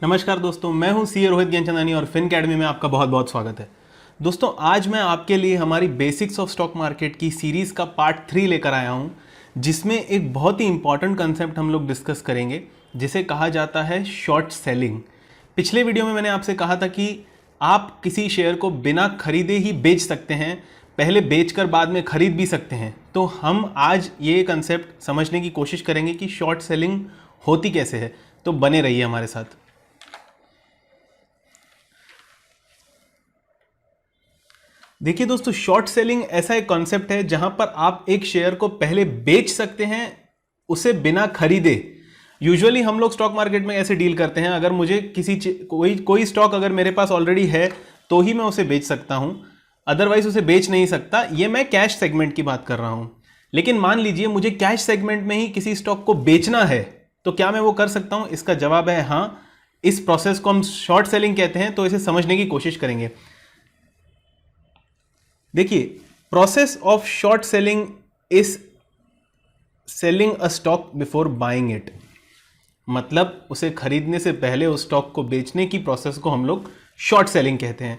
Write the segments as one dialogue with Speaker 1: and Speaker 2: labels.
Speaker 1: नमस्कार दोस्तों, मैं हूं सीए रोहित ज्ञानचंदानी और फिन अकेडमी में आपका बहुत बहुत स्वागत है। दोस्तों, आज मैं आपके लिए हमारी बेसिक्स ऑफ स्टॉक मार्केट की सीरीज़ का पार्ट 3 लेकर आया हूं, जिसमें एक बहुत ही इंपॉर्टेंट कंसेप्ट हम लोग डिस्कस करेंगे, जिसे कहा जाता है शॉर्ट सेलिंग। पिछले वीडियो में मैंने आपसे कहा था कि आप किसी शेयर को बिना खरीदे ही बेच सकते हैं, पहले बेचकर बाद में खरीद भी सकते हैं। तो हम आज ये कंसेप्ट समझने की कोशिश करेंगे कि शॉर्ट सेलिंग होती कैसे है। तो बने रहिए हमारे साथ। देखिए दोस्तों, शॉर्ट सेलिंग ऐसा एक कॉन्सेप्ट है जहां पर आप एक शेयर को पहले बेच सकते हैं उसे बिना खरीदे। यूजुअली हम लोग स्टॉक मार्केट में ऐसे डील करते हैं, अगर मुझे कोई स्टॉक अगर मेरे पास ऑलरेडी है तो ही मैं उसे बेच सकता हूं, अदरवाइज उसे बेच नहीं सकता। ये मैं कैश सेगमेंट की बात कर रहा हूं। लेकिन मान लीजिए मुझे कैश सेगमेंट में ही किसी स्टॉक को बेचना है, तो क्या मैं वो कर सकता हूं? इसका जवाब है हाँ। इस प्रोसेस को हम शॉर्ट सेलिंग कहते हैं, तो इसे समझने की कोशिश करेंगे। देखिए, process of short selling is selling a stock before buying it. मतलब उसे खरीदने से पहले उस स्टॉक को बेचने की प्रोसेस को हम लोग शॉर्ट सेलिंग कहते हैं।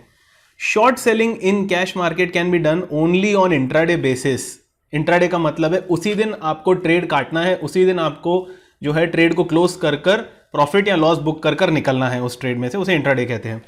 Speaker 1: Short selling in cash market can be done only on intraday basis. Intraday का मतलब है उसी दिन आपको ट्रेड काटना है, उसी दिन आपको जो है ट्रेड को क्लोज कर कर प्रॉफिट या लॉस बुक कर कर निकलना है उस ट्रेड में से, उसे इंट्राडे कहते हैं।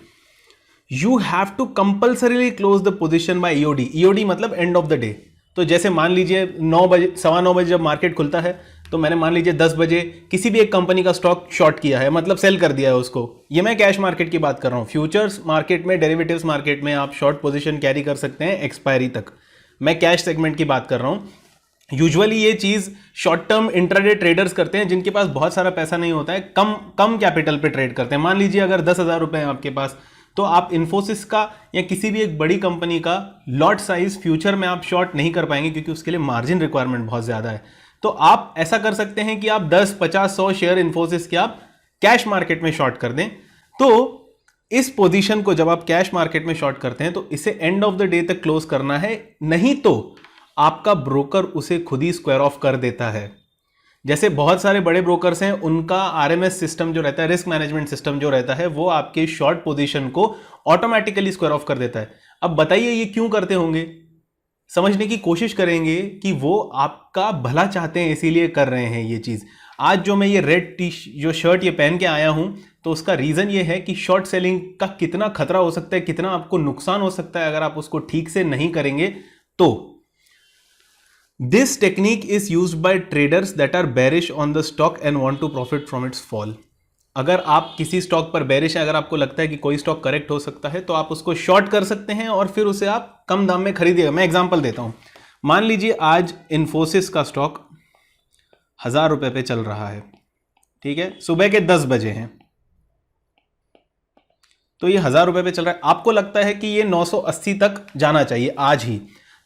Speaker 1: You have to compulsorily close the position by EOD. EOD मतलब एंड ऑफ द डे। तो जैसे मान लीजिए 9 बजे, 9:15 बजे जब मार्केट खुलता है, तो मैंने मान लीजिए 10 बजे किसी भी एक कंपनी का स्टॉक शॉर्ट किया है, मतलब सेल कर दिया है उसको। ये मैं कैश मार्केट की बात कर रहा हूं। फ्यूचर्स मार्केट में, डेरिवेटिव्स मार्केट में आप शॉर्ट पोजीशन कैरी कर सकते हैं एक्सपायरी तक। मैं कैश सेगमेंट की बात कर रहा हूं। यूजुअली ये चीज शॉर्ट टर्म इंट्राडे ट्रेडर्स करते हैं, जिनके पास बहुत सारा पैसा नहीं होता है, कम कैपिटल पे ट्रेड करते हैं। मान लीजिए अगर 10,000 रुपए हैं आपके पास, तो आप इन्फोसिस का या किसी भी एक बड़ी कंपनी का लॉट साइज फ्यूचर में आप शॉर्ट नहीं कर पाएंगे, क्योंकि उसके लिए मार्जिन रिक्वायरमेंट बहुत ज्यादा है। तो आप ऐसा कर सकते हैं कि आप 10, 50, 100 शेयर इन्फोसिस के आप कैश मार्केट में शॉर्ट कर दें। तो इस पोजीशन को जब आप कैश मार्केट में शॉर्ट करते हैं, तो इसे एंड ऑफ द डे तक क्लोज करना है, नहीं तो आपका ब्रोकर उसे खुद ही स्क्वायर ऑफ कर देता है। जैसे बहुत सारे बड़े ब्रोकर्स हैं, उनका आरएमएस सिस्टम जो रहता है, रिस्क मैनेजमेंट सिस्टम जो रहता है, वो आपके शॉर्ट पोजीशन को ऑटोमेटिकली स्क्वायर ऑफ कर देता है। अब बताइए ये क्यों करते होंगे? समझने की कोशिश करेंगे कि वो आपका भला चाहते हैं, इसीलिए कर रहे हैं ये चीज। आज जो मैं ये रेड जो शर्ट ये पहन के आया हूं, तो उसका रीजन ये है कि शॉर्ट सेलिंग का कितना खतरा हो सकता है, कितना आपको नुकसान हो सकता है अगर आप उसको ठीक से नहीं करेंगे। तो This technique is used by traders that are bearish on the stock and want to profit from its fall. अगर आप किसी स्टॉक पर बेरिश है, अगर आपको लगता है कि कोई स्टॉक करेक्ट हो सकता है, तो आप उसको शॉर्ट कर सकते हैं और फिर उसे आप कम दाम में खरीदिएगा। मैं एग्जांपल देता हूं। मान लीजिए आज इन्फोसिस का स्टॉक 1,000 रुपए पे चल रहा है, ठीक है, सुबह के 10 बजे हैं, तो ये 1,000 रुपए पे चल रहा है। आपको लगता है कि ये 980 तक जाना चाहिए आज ही,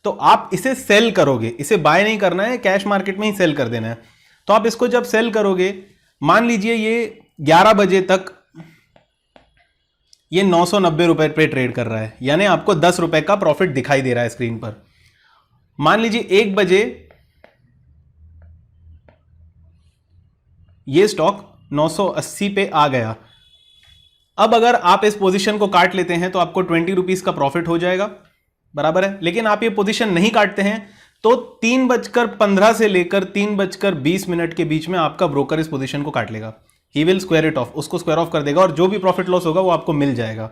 Speaker 1: तो आप इसे सेल करोगे। इसे बाय नहीं करना है, कैश मार्केट में ही सेल कर देना है। तो आप इसको जब सेल करोगे, मान लीजिए ये 11 बजे तक ये 990 रुपए पे ट्रेड कर रहा है, यानी आपको 10 रुपए का प्रॉफिट दिखाई दे रहा है स्क्रीन पर। मान लीजिए 1 बजे ये स्टॉक 980 पे आ गया। अब अगर आप इस पोजीशन को काट लेते हैं, तो आपको 20 रुपीज का प्रॉफिट हो जाएगा, बराबर है। लेकिन आप ये पोजीशन नहीं काटते हैं, तो 3:15 से लेकर 3:20 के बीच में आपका ब्रोकर इस पोजीशन को काट लेगा। He will square it of, उसको स्क्वायर ऑफ कर देगा, और जो भी प्रॉफिट लॉस होगा वो आपको मिल जाएगा।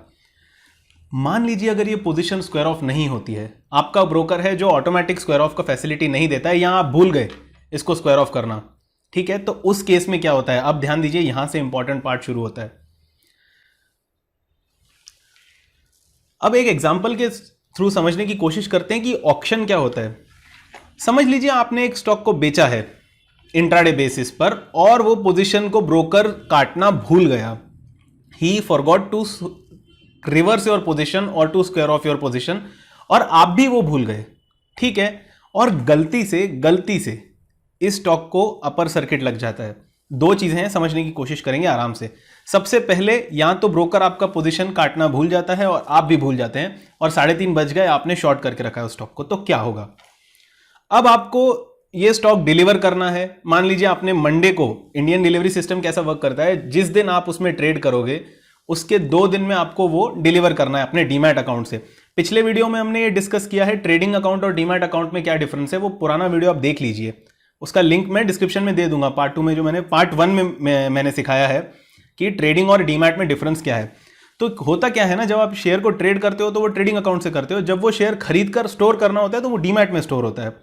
Speaker 1: मान लीजिए अगर ये पोजीशन स्क्वायर ऑफ नहीं होती है, आपका ब्रोकर है जो ऑटोमेटिक स्क्वायर ऑफ का फैसिलिटी नहीं देता है, यहां आप भूल गए इसको स्क्वायर ऑफ करना, ठीक है, तो उस केस में क्या होता है? अब ध्यान दीजिए, यहां से इंपॉर्टेंट पार्ट शुरू होता है। अब एक एग्जाम्पल के थ्रू समझने की कोशिश करते हैं कि ऑक्शन क्या होता है। समझ लीजिए आपने एक स्टॉक को बेचा है इंट्राडे बेसिस पर, और वो पोजीशन को ब्रोकर काटना भूल गया। He forgot to reverse your position और to square off your position, और आप भी वो भूल गए, ठीक है, और गलती से इस स्टॉक को अपर सर्किट लग जाता है। दो चीजें हैं, समझने की कोशिश करेंगे आराम से। सबसे पहले, या तो ब्रोकर आपका पोजीशन काटना भूल जाता है और आप भी भूल जाते हैं, और 3:30 बज गए, आपने शॉर्ट करके रखा है उस स्टॉक को, तो क्या होगा? अब आपको ये स्टॉक डिलीवर करना है, मान लीजिए आपने मंडे को, इंडियन डिलीवरी सिस्टम कैसा वर्क करता है, जिस दिन आप उसमें ट्रेड करोगे उसके 2 दिन में आपको वो डिलीवर करना है अपने डीमैट अकाउंट से। पिछले वीडियो में हमने ये डिस्कस किया है ट्रेडिंग अकाउंट और डीमैट अकाउंट में क्या डिफरेंस है, वो पुराना वीडियो आप देख लीजिए, उसका लिंक मैं डिस्क्रिप्शन में दे दूंगा। पार्ट 2 में जो मैंने पार्ट 1 में मैंने सिखाया है कि ट्रेडिंग और डीमैट में डिफरेंस क्या है। तो होता क्या है ना, जब आप शेयर को ट्रेड करते हो तो वो ट्रेडिंग अकाउंट से करते हो, जब वो शेयर खरीद कर स्टोर करना होता है तो वो डीमैट में स्टोर होता है।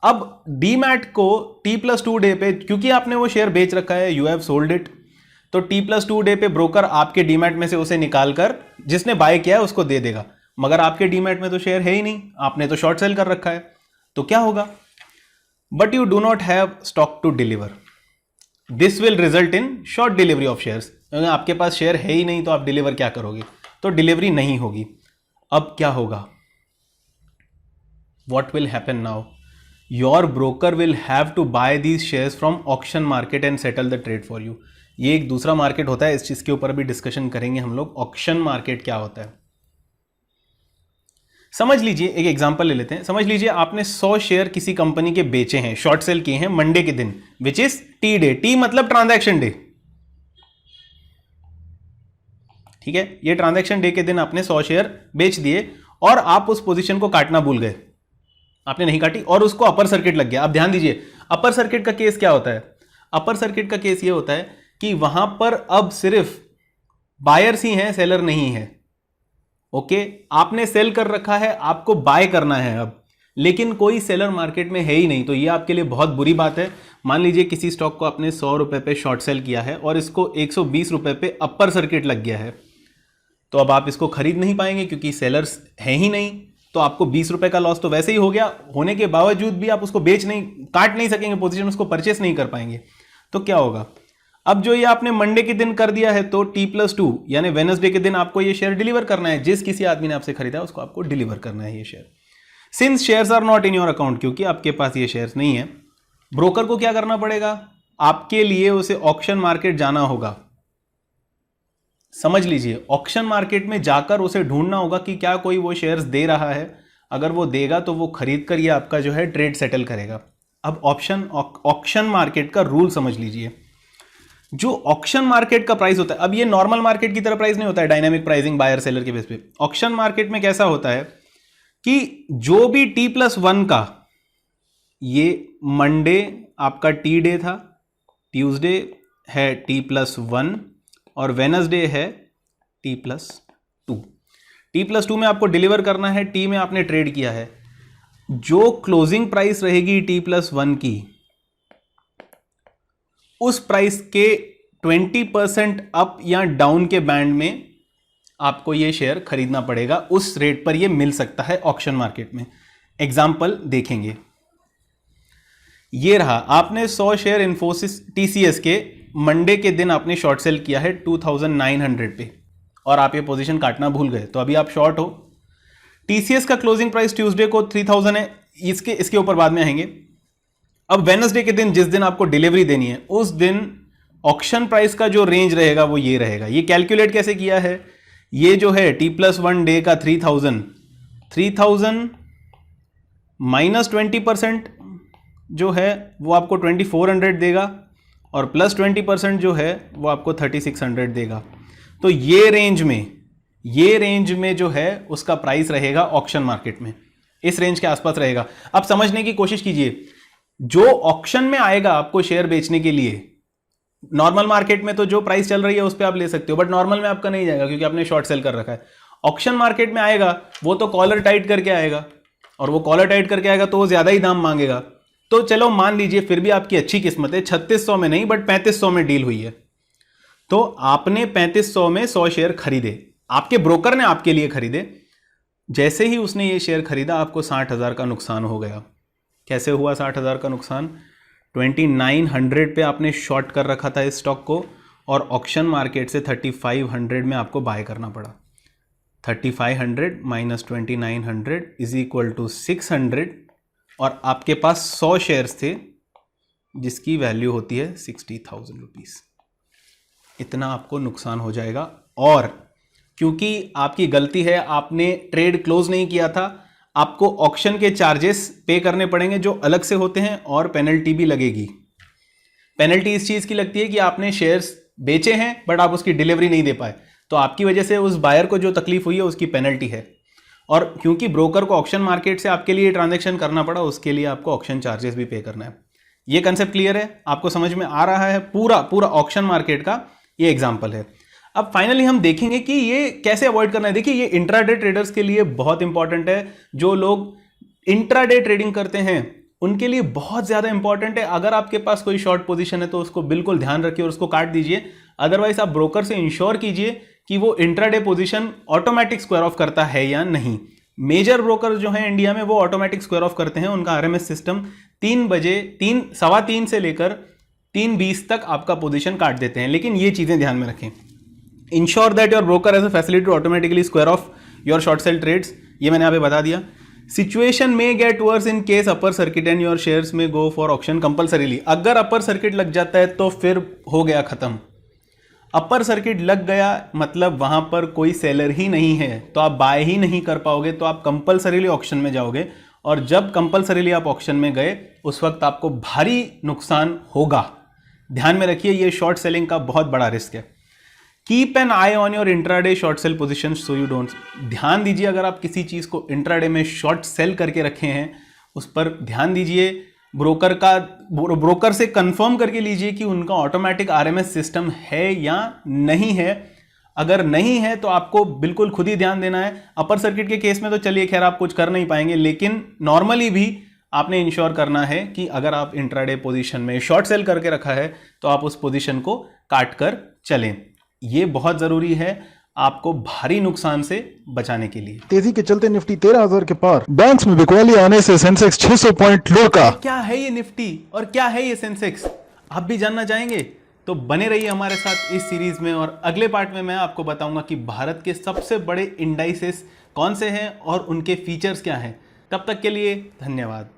Speaker 1: अब डीमैट को T+2 डे पे, क्योंकि आपने वो शेयर बेच रखा है, यू हैव सोल्ड इट, तो T+2 डे पे ब्रोकर आपके डीमैट में से उसे निकालकर जिसने बाय किया है उसको दे देगा, मगर आपके डीमैट में तो शेयर है ही नहीं, आपने तो शॉर्ट सेल कर रखा है। तो क्या होगा, but you do not have stock to deliver, this will result in short delivery of shares. आपके पास शेयर है ही नहीं तो आप डिलीवर क्या करोगे, तो डिलीवरी नहीं होगी। अब क्या होगा, what will happen now, your broker will have to buy these shares from auction market and settle the trade for you. ये एक दूसरा मार्केट होता है, इस चीज के ऊपर भी डिस्कशन करेंगे हम लोग, ऑक्शन मार्केट क्या होता है। समझ लीजिए, एक एग्जांपल ले लेते हैं, समझ लीजिए आपने 100 शेयर किसी कंपनी के बेचे हैं, शॉर्ट सेल किए हैं मंडे के दिन, which is T day, T मतलब ट्रांजैक्शन डे, ठीक है। ये ट्रांजैक्शन डे के दिन आपने 100 शेयर बेच दिए और आप उस पोजीशन को काटना भूल गए, आपने नहीं काटी और उसको अपर सर्किट लग गया। अब ध्यान दीजिए, अपर सर्किट का केस क्या होता है, अपर सर्किट का केस ये होता है कि वहां पर अब सिर्फ बायर्स ही हैं, सेलर नहीं है। ओके, आपने सेल कर रखा है, आपको बाय करना है अब, लेकिन कोई सेलर मार्केट में है ही नहीं, तो ये आपके लिए बहुत बुरी बात है। मान लीजिए किसी स्टॉक को आपने 100 रुपए पे शॉर्ट सेल किया है और इसको 120 रुपए पे अपर सर्किट लग गया है, तो अब आप इसको खरीद नहीं पाएंगे क्योंकि सेलर्स हैं ही नहीं, तो आपको 20 रुपए का लॉस तो वैसे ही हो गया, होने के बावजूद भी आप उसको काट नहीं सकेंगे पोजीशन, उसको परचेस नहीं कर पाएंगे। तो क्या होगा, अब जो ये आपने मंडे के दिन कर दिया है, तो T+2 यानी वेडनेसडे के दिन आपको ये शेयर डिलीवर करना है, जिस किसी आदमी ने आपसे खरीदा उसको आपको डिलीवर करना है ये share. Since shares are not in your account, क्योंकि आपके पास ये शेयर्स नहीं है, ब्रोकर को क्या करना पड़ेगा, आपके लिए उसे ऑक्शन मार्केट जाना होगा। समझ लीजिए, ऑक्शन मार्केट में जाकर उसे ढूंढना होगा कि क्या कोई वो शेयर्स दे रहा है, अगर वो देगा तो वो खरीद कर ये आपका जो है ट्रेड सेटल करेगा। अब ऑक्शन मार्केट का रूल समझ लीजिए, जो ऑक्शन मार्केट का प्राइस होता है, अब ये नॉर्मल मार्केट की तरह प्राइस नहीं होता है, डायनामिक प्राइसिंग बायर सेलर के बेस पे। ऑक्शन मार्केट में कैसा होता है कि जो भी T+1 का, ये मंडे आपका टी डे था, ट्यूसडे है T+1 और वेडनेसडे है T+2। T+2 में आपको डिलीवर करना है, टी में आपने ट्रेड किया है, जो क्लोजिंग प्राइस रहेगी T+1 की, उस प्राइस के 20% अप या डाउन के बैंड में आपको ये शेयर खरीदना पड़ेगा, उस रेट पर ये मिल सकता है ऑक्शन मार्केट में। एग्जाम्पल देखेंगे, ये रहा, आपने 100 शेयर इन्फोसिस TCS के मंडे के दिन आपने शॉर्ट सेल किया है 2900 पे और आप ये पोजीशन काटना भूल गए, तो अभी आप शॉर्ट हो। TCS का क्लोजिंग प्राइस ट्यूसडे को 3000 है, इसके ऊपर बाद में आएंगे। अब वेडनेसडे के दिन, जिस दिन आपको डिलीवरी देनी है, उस दिन ऑक्शन प्राइस का जो रेंज रहेगा वो ये रहेगा। ये कैलकुलेट कैसे किया है, ये जो है T+1 डे का 3000 माइनस 20% जो है वो आपको 2400 देगा और प्लस 20% जो है वो आपको 3600 देगा। तो ये रेंज में जो है उसका प्राइस रहेगा ऑक्शन मार्केट में, इस रेंज के आसपास रहेगा। अब समझने की कोशिश कीजिए, जो ऑक्शन में आएगा आपको शेयर बेचने के लिए, नॉर्मल मार्केट में तो जो प्राइस चल रही है उस पर आप ले सकते हो, बट नॉर्मल में आपका नहीं जाएगा क्योंकि आपने शॉर्ट सेल कर रखा है। ऑक्शन मार्केट में आएगा वो तो कॉलर टाइट करके आएगा, और वो कॉलर टाइट करके आएगा तो वो ज्यादा ही दाम मांगेगा। तो चलो मान लीजिए फिर भी आपकी अच्छी किस्मत है, 3600 में नहीं बट 3500 में डील हुई है, तो आपने 3500 में 100 शेयर खरीदे, आपके ब्रोकर ने आपके लिए खरीदे। जैसे ही उसने ये शेयर खरीदा आपको 60,000 का नुकसान हो गया। कैसे हुआ 60,000 का नुकसान, 2900 पे आपने शॉर्ट कर रखा था इस स्टॉक को और ऑक्शन मार्केट से 3500 में आपको बाय करना पड़ा। 3500 माइनस 2900 इज इक्वल टू 600 और आपके पास 100 शेयर्स थे जिसकी वैल्यू होती है 60,000 रुपीज। इतना आपको नुकसान हो जाएगा। और क्योंकि आपकी गलती है, आपने ट्रेड क्लोज नहीं किया था, आपको ऑक्शन के चार्जेस पे करने पड़ेंगे जो अलग से होते हैं, और पेनल्टी भी लगेगी। पेनल्टी इस चीज की लगती है कि आपने शेयर्स बेचे हैं बट आप उसकी डिलीवरी नहीं दे पाए, तो आपकी वजह से उस बायर को जो तकलीफ हुई है उसकी पेनल्टी है। और क्योंकि ब्रोकर को ऑक्शन मार्केट से आपके लिए ट्रांजैक्शन करना पड़ा, उसके लिए आपको ऑक्शन चार्जेस भी पे करना है। ये कंसेप्ट क्लियर है, आपको समझ में आ रहा है? पूरा ऑक्शन मार्केट का ये एग्जांपल है। अब फाइनली हम देखेंगे कि ये कैसे अवॉइड करना है। देखिए, ये इंट्राडे ट्रेडर्स के लिए बहुत इंपॉर्टेंट है। जो लोग इंट्राडे ट्रेडिंग करते हैं उनके लिए बहुत ज्यादा इंपॉर्टेंट है। अगर आपके पास कोई शॉर्ट पोजीशन है तो उसको बिल्कुल ध्यान रखिए और उसको काट दीजिए। अदरवाइज आप ब्रोकर से इंश्योर कीजिए कि वो intraday position automatic square of करता है या नहीं। मेजर ब्रोकर जो हैं इंडिया में वो ऑटोमेटिक स्क्वायर ऑफ करते हैं। उनका आरएमएस सिस्टम 3 से लेकर 3:20 तक आपका पोजीशन काट देते हैं। लेकिन ये चीजें ध्यान में रखें। Ensure that your broker has a facility to automatically square off your short sell trades. ये मैंने यहाँ पे बता दिया। सिचुएशन में get worse in case upper circuit and your shares में गो फॉर ऑक्शन कंपल्सरीली। अगर अपर सर्किट लग जाता है तो फिर हो गया खत्म। अपर सर्किट लग गया मतलब वहां पर कोई सेलर ही नहीं है, तो आप बाय ही नहीं कर पाओगे, तो आप कंपल्सरीली ऑक्शन में जाओगे। और जब कंपल्सरीली आप ऑक्शन में गए उस वक्त आपको भारी नुकसान होगा। ध्यान में रखिए, ये शॉर्ट सेलिंग का बहुत बड़ा रिस्क है। Keep an I on your intraday short cell position so you don't. ध्यान दीजिए, अगर आप किसी चीज को इंट्राडे में शॉर्ट सेल करके रखे हैं उस पर ध्यान दीजिए। ब्रोकर से कंफर्म करके लीजिए कि उनका ऑटोमेटिक आरएमएस सिस्टम है या नहीं है। अगर नहीं है तो आपको बिल्कुल खुद ही ध्यान देना है। अपर सर्किट के केस में तो चलिए खैर आप कुछ कर नहीं पाएंगे, लेकिन नॉर्मली भी आपने इंश्योर करना है कि अगर आप इंट्राडे पोजीशन में शॉर्ट सेल करके रखा है तो आप उस पोजीशन को काट कर चलें। ये बहुत जरूरी है आपको भारी नुकसान से बचाने के लिए।
Speaker 2: तेजी के चलते निफ्टी 13,000 के पार। बैंक्स में बिकवाली आने से सेंसेक्स 600 पॉइंट लो का।
Speaker 1: क्या है ये निफ्टी और क्या है ये सेंसेक्स, आप भी जानना चाहेंगे? तो बने रहिए हमारे साथ इस सीरीज में, और अगले पार्ट में मैं आपको बताऊंगा कि भारत के सबसे बड़े इंडाइसेस कौन से हैं और उनके फीचर्स क्या हैं। तब तक के लिए धन्यवाद।